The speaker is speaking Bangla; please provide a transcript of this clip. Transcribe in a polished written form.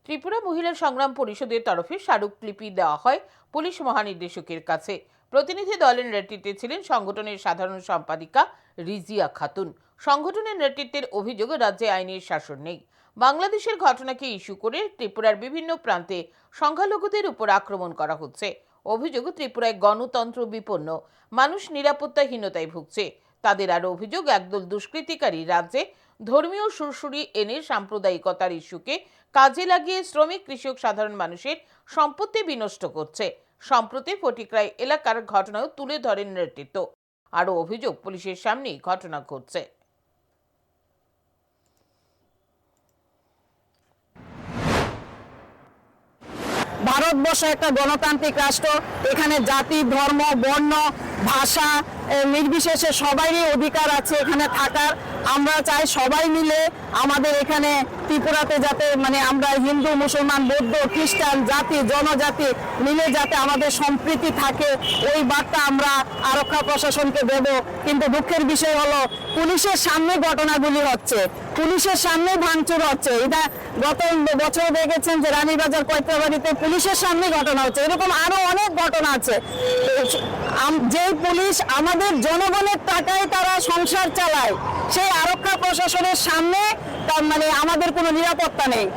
ত্রিপুরা মহিলা সংগ্রাম পরিষদের তরফে স্মারকলিপি দেওয়া হয় পুলিশ মহানির্দেশকের কাছে। প্রতিনিধি দলের নেতৃত্বে ছিলেন সংগঠনের সাধারণ সম্পাদিকা রিজিয়া খাতুন। সংগঠনের নেতৃত্বের অভিযোগ, রাজ্যে আইনের শাসন নেই। বাংলাদেশের ঘটনাকে ইস্যু করে ত্রিপুরার বিভিন্ন প্রান্তে সংখ্যালঘুদের উপর আক্রমণ করা হচ্ছে। অভিযোগ, ত্রিপুরায় গণতন্ত্র বিপন্ন, মানুষ নিরাপত্তাহীনতায় ভুগছে। তাদের আরও অভিযোগ, একদল দুষ্কৃতিকারী রাজ্যে ধর্মীয় সুরসুরি এনে সাম্প্রদায়িকতার ইস্যুকে কাজে লাগিয়ে শ্রমিক, কৃষক, সাধারণ মানুষের সম্পত্তি বিনষ্ট করছে। সম্প্রতি ফটিকরাই এলাকার ঘটনাও তুলে ধরেন নেতৃত্ব। আরও অভিযোগ, পুলিশের সামনেই ঘটনা ঘটছে। ভারতবর্ষ একটা গণতান্ত্রিক রাষ্ট্র। এখানে জাতি, ধর্ম, বর্ণ, ভাষা নির্বিশেষে সবারই অধিকার আছে এখানে থাকার। আমরা চাই সবাই মিলে আমাদের এখানে ত্রিপুরাতে যাতে আমরা হিন্দু, মুসলমান, বৌদ্ধ, খ্রিস্টান, জাতি, জনজাতি মিলে যাতে আমাদের সম্প্রীতি থাকে, ওই বার্তা আমরা আরক্ষা প্রশাসনকে দেব। কিন্তু দুঃখের বিষয় হলো পুলিশের সামনে ঘটনাগুলি হচ্ছে, পুলিশের সামনে ভাঙচুর হচ্ছে। এটা গত বছর দেখেছেন যে রানীবাজার কৈত্রাবাড়িতে পুলিশের সামনে ঘটনা হচ্ছে। এরকম আরো অনেক ঘটনা আছে। যে পুলিশ আমাদের জনগণের টাকায় তারা সংসার চালায়, সেই আরক্ষা প্রশাসনের সামনে আমাদের কোনো নিরাপত্তা নেই।